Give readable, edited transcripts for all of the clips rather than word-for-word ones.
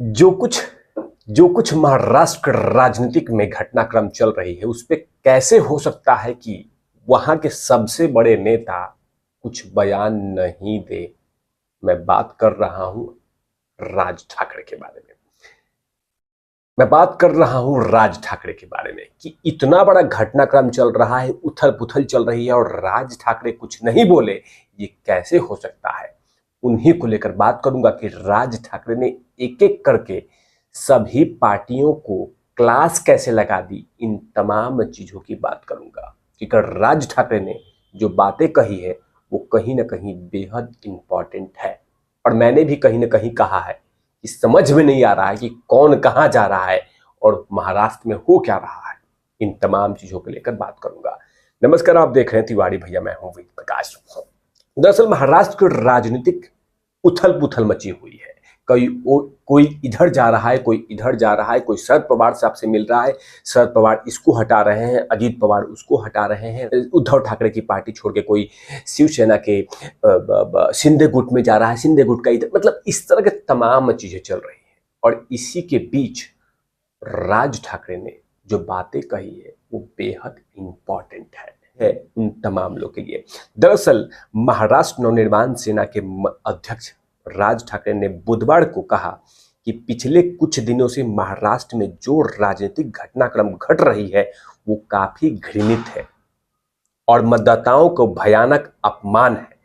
जो कुछ जो कुछ महाराष्ट्र राजनीतिक में घटनाक्रम चल रही है उस पे कैसे हो सकता है कि वहां के सबसे बड़े नेता कुछ बयान नहीं दे। मैं बात कर रहा हूं राज ठाकरे के बारे में। मैं बात कर रहा हूं राज ठाकरे के बारे में कि इतना बड़ा घटनाक्रम चल रहा है, उथल पुथल चल रही है और राज ठाकरे कुछ नहीं बोले। ये कैसे हो सकता है? उन्हीं को लेकर बात करूंगा कि राज ठाकरे ने एक एक करके सभी पार्टियों को क्लास कैसे लगा दी। इन तमाम चीजों की बात करूंगा क्योंकि राज ठाकरे ने जो बातें कही है वो कहीं ना कहीं बेहद इंपॉर्टेंट है। और मैंने भी कहीं ना कहीं कहा है कि समझ में नहीं आ रहा है कि कौन कहां जा रहा है और महाराष्ट्र में हो क्या रहा है। इन तमाम चीजों को लेकर बात करूंगा। नमस्कार, आप देख रहे हैं तिवारी भैया, मैं हूं वेद प्रकाश। दरअसल महाराष्ट्र की राजनीतिक उथल पुथल मची हुई है। कोई इधर जा रहा है, कोई इधर जा रहा है, कोई शरद पवार साहब से मिल रहा है, शरद पवार इसको हटा रहे हैं, अजीत पवार उसको हटा रहे हैं, उद्धव ठाकरे की पार्टी छोड़ के कोई शिवसेना के शिंदे गुट में जा रहा है, शिंदे गुट का इधर, मतलब इस तरह के तमाम चीजें चल रही हैं। और इसी के बीच राज ठाकरे ने जो बातें कही है वो बेहद इंपॉर्टेंट है उन तमाम लोगों के लिए। दरअसल महाराष्ट्र नवनिर्माण सेना के अध्यक्ष राज ठाकरे ने बुधवार को कहा कि पिछले कुछ दिनों से महाराष्ट्र में जो राजनीतिक घटनाक्रम घट रही है वो काफी घृणित है और मतदाताओं को भयानक अपमान है।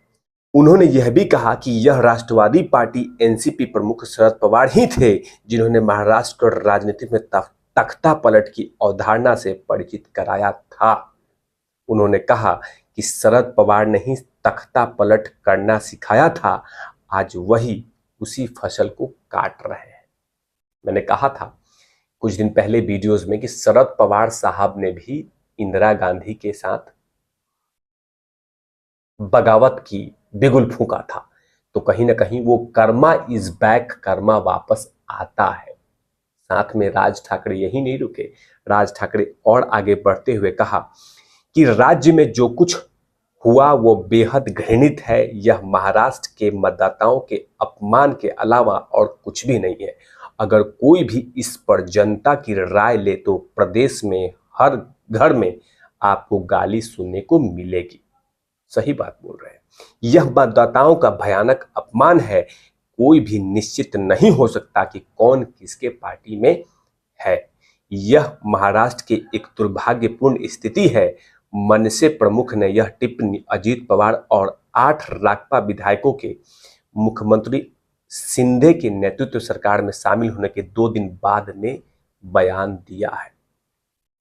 उन्होंने यह भी कहा कि यह राष्ट्रवादी पार्टी एनसीपी प्रमुख शरद पवार ही थे जिन्होंने महाराष्ट्र को राजनीति में तख्ता पलट की अवधारणा से परिचित कराया था। उन्होंने कहा कि शरद पवार ने ही तख्ता पलट करना सिखाया था, आज वही उसी फसल को काट रहे हैं। मैंने कहा था कुछ दिन पहले वीडियोस में कि शरद पवार साहब ने भी इंदिरा गांधी के साथ बगावत की, बिगुल फूंका था। तो कहीं ना कहीं वो कर्मा इज बैक, कर्मा वापस आता है। साथ में राज ठाकरे यही नहीं रुके, राज ठाकरे और आगे बढ़ते हुए कहा कि राज्य में जो कुछ हुआ वो बेहद घृणित है। यह महाराष्ट्र के मतदाताओं के अपमान के अलावा और कुछ भी नहीं है। अगर कोई भी इस पर जनता की राय ले तो प्रदेश में हर घर में आपको गाली सुनने को मिलेगी। सही बात बोल रहे हैं। यह मतदाताओं का भयानक अपमान है। कोई भी निश्चित नहीं हो सकता कि कौन किसके पार्टी में है। यह महाराष्ट्र की एक दुर्भाग्यपूर्ण स्थिति है। मनसे प्रमुख ने यह टिप्पणी अजीत पवार और 8 राकपा विधायकों के मुख्यमंत्री शिंदे के नेतृत्व सरकार में शामिल होने के 2 दिन बाद ने बयान दिया है।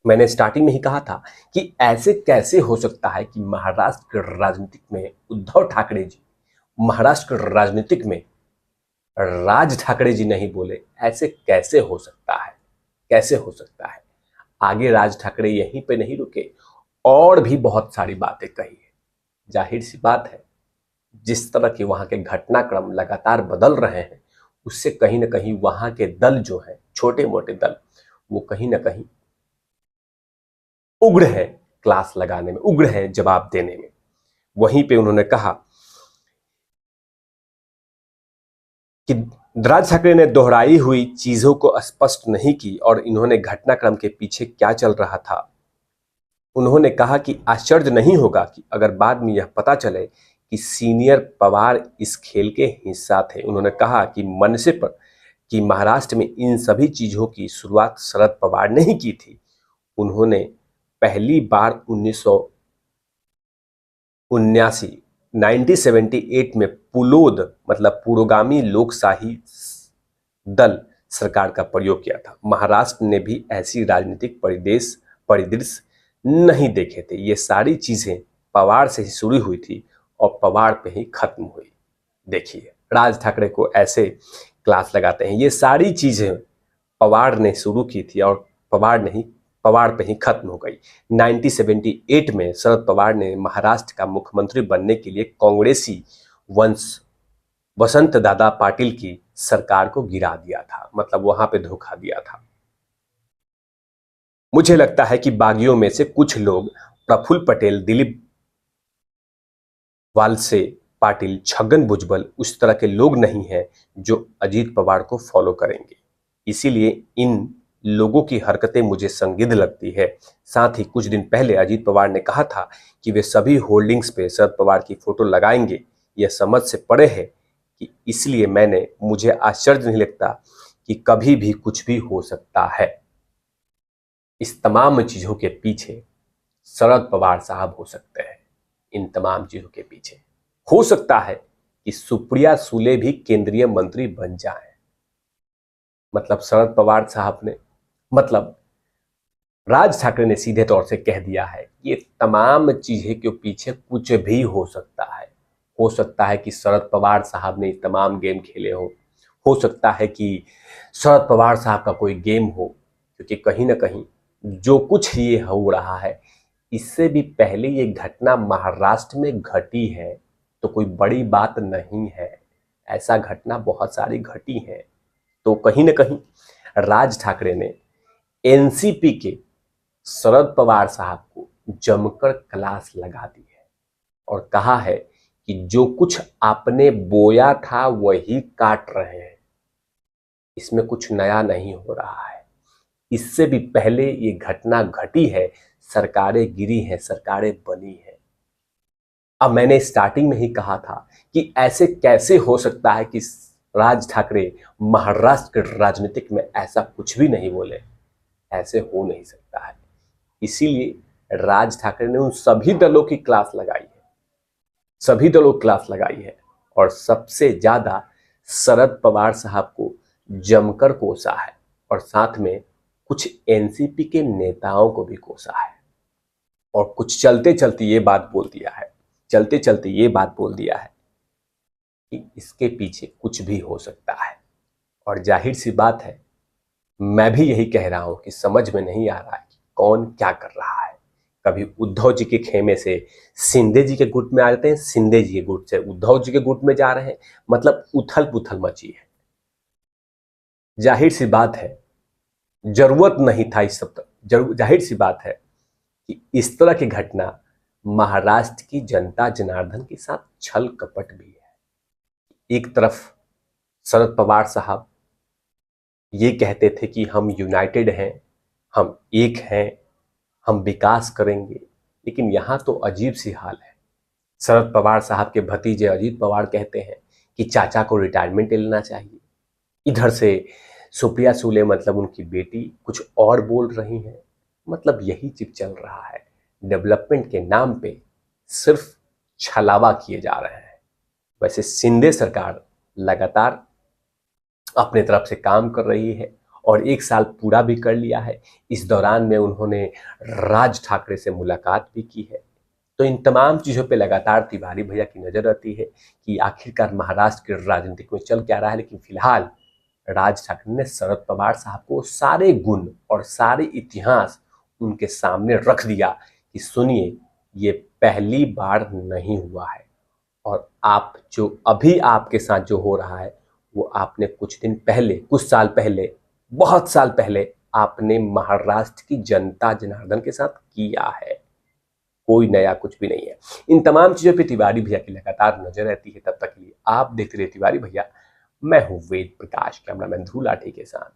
मैंने स्टार्टिंग में ही कहा था कि ऐसे कैसे हो सकता है कि महाराष्ट्र राजनीतिक में उद्धव ठाकरे जी, महाराष्ट्र राजनीतिक में राज ठाकरे जी नहीं बोले। ऐसे कैसे हो सकता है? कैसे हो सकता है? आगे राज ठाकरे यहीं पे नहीं रुके, और भी बहुत सारी बातें कही है। जाहिर सी बात है, जिस तरह के वहां के घटनाक्रम लगातार बदल रहे हैं उससे कहीं ना कहीं वहां के दल जो है, छोटे मोटे दल, वो कहीं ना कहीं उग्र है क्लास लगाने में, उग्र है जवाब देने में। वहीं पे उन्होंने कहा कि राज ठाकरे ने दोहराई हुई चीजों को स्पष्ट नहीं की और इन्होंने घटनाक्रम के पीछे क्या चल रहा था। उन्होंने कहा कि आश्चर्य नहीं होगा कि अगर बाद में यह पता चले कि सीनियर पवार इस खेल के हिस्सा थे। उन्होंने कहा कि मनसे पर कि महाराष्ट्र में इन सभी चीजों की शुरुआत शरद पवार ने ही की थी। उन्होंने पहली बार 1978 में पुलोद मतलब पुरोगामी लोकशाही दल सरकार का प्रयोग किया था। महाराष्ट्र ने भी ऐसी राजनीतिक परिदृश्य नहीं देखे थे। ये सारी चीजें पवार से ही शुरू हुई थी और पवार पे ही खत्म हुई। देखिए राज ठाकरे को ऐसे क्लास लगाते हैं। ये सारी चीजें पवार ने शुरू की थी और पवार पे ही खत्म हो गई। 1978 में शरद पवार ने महाराष्ट्र का मुख्यमंत्री बनने के लिए कांग्रेसी वसंत दादा पाटिल की सरकार को गिरा दिया था, मतलब वहां पे धोखा दिया था। मुझे लगता है कि बागियों में से कुछ लोग प्रफुल्ल पटेल, दिलीप वालसे पाटिल, छगन भुजबल उस तरह के लोग नहीं हैं जो अजीत पवार को फॉलो करेंगे। इसीलिए इन लोगों की हरकतें मुझे संदिग्ध लगती है। साथ ही कुछ दिन पहले अजीत पवार ने कहा था कि वे सभी होल्डिंग्स पे शरद पवार की फोटो लगाएंगे। यह समझ से परे है कि इसलिए मुझे आश्चर्य नहीं लगता कि कभी भी कुछ भी हो सकता है। इस तमाम चीजों के पीछे शरद पवार साहब हो सकते हैं। इन तमाम चीजों के पीछे हो सकता है कि सुप्रिया सुले भी केंद्रीय मंत्री बन जाएं। मतलब शरद पवार साहब ने, मतलब राज ठाकरे ने सीधे तौर से कह दिया है कि ये तमाम चीजें के पीछे कुछ भी हो सकता है। हो सकता है कि शरद पवार साहब ने तमाम गेम खेले हो सकता है कि शरद पवार साहब का कोई गेम हो, क्योंकि कहीं ना कहीं जो कुछ ये हो रहा है, इससे भी पहले ये घटना महाराष्ट्र में घटी है, तो कोई बड़ी बात नहीं है। ऐसा घटना बहुत सारी घटी है। तो कहीं ना कहीं राज ठाकरे ने एनसीपी के शरद पवार साहब को जमकर क्लास लगा दी है और कहा है कि जो कुछ आपने बोया था वही काट रहे हैं, इसमें कुछ नया नहीं हो रहा है। इससे भी पहले ये घटना घटी है, सरकारें गिरी हैं, सरकारें बनी हैं। अब मैंने स्टार्टिंग में ही कहा था कि ऐसे कैसे हो सकता है कि राज ठाकरे महाराष्ट्र के राजनीतिक में ऐसा कुछ भी नहीं बोले। ऐसे हो नहीं सकता है। इसीलिए राज ठाकरे ने उन सभी दलों की क्लास लगाई है, सभी दलों की क्लास लगाई है और सबसे ज्यादा शरद पवार साहब को जमकर कोसा है और साथ में कुछ एनसीपी के नेताओं को भी कोसा है और कुछ चलते चलते ये बात बोल दिया है, चलते चलते ये बात बोल दिया है कि इसके पीछे कुछ भी हो सकता है। और जाहिर सी बात है, मैं भी यही कह रहा हूं कि समझ में नहीं आ रहा है कि कौन क्या कर रहा है। कभी उद्धव जी के खेमे से शिंदे जी के गुट में आ जाते हैं, शिंदे जी के गुट से उद्धव जी के गुट में जा रहे हैं। मतलब उथल पुथल मची है। जाहिर सी बात है, जरूरत नहीं था इस सब तक। जाहिर सी बात है कि इस तरह की घटना महाराष्ट्र की जनता जनार्दन के साथ छल कपट भी है। एक तरफ शरद पवार साहब ये कहते थे कि हम यूनाइटेड हैं, हम एक हैं, हम विकास करेंगे, लेकिन यहां तो अजीब सी हाल है। शरद पवार साहब के भतीजे अजीत पवार कहते हैं कि चाचा को रिटायरमेंट ले लेना चाहिए। इधर से सुप्रिया सुले, मतलब उनकी बेटी, कुछ और बोल रही हैं। मतलब यही चीज चल रहा है। डेवलपमेंट के नाम पे सिर्फ छलावा किए जा रहे हैं। वैसे शिंदे सरकार लगातार अपने तरफ से काम कर रही है और 1 साल पूरा भी कर लिया है। इस दौरान में उन्होंने राज ठाकरे से मुलाकात भी की है। तो इन तमाम चीजों पे लगातार तिवारी भैया की नजर रहती है कि आखिरकार महाराष्ट्र के राजनीतिक में चल क्या रहा है। लेकिन फिलहाल राज ठाकरे ने शरद पवार साहब को सारे गुण और सारे इतिहास उनके सामने रख दिया कि सुनिए, ये पहली बार नहीं हुआ है और आप जो अभी आपके साथ जो हो रहा है, वो आपने कुछ दिन पहले, कुछ साल पहले, बहुत साल पहले आपने महाराष्ट्र की जनता जनार्दन के साथ किया है। कोई नया कुछ भी नहीं है। इन तमाम चीजों पे तिवारी भैया की लगातार नजर रहती है। तब तक के लिए आप देखते रहिए तिवारी भैया। मैं हूं वेद प्रकाश, कैमरामैन ध्रुव लाठी के साथ।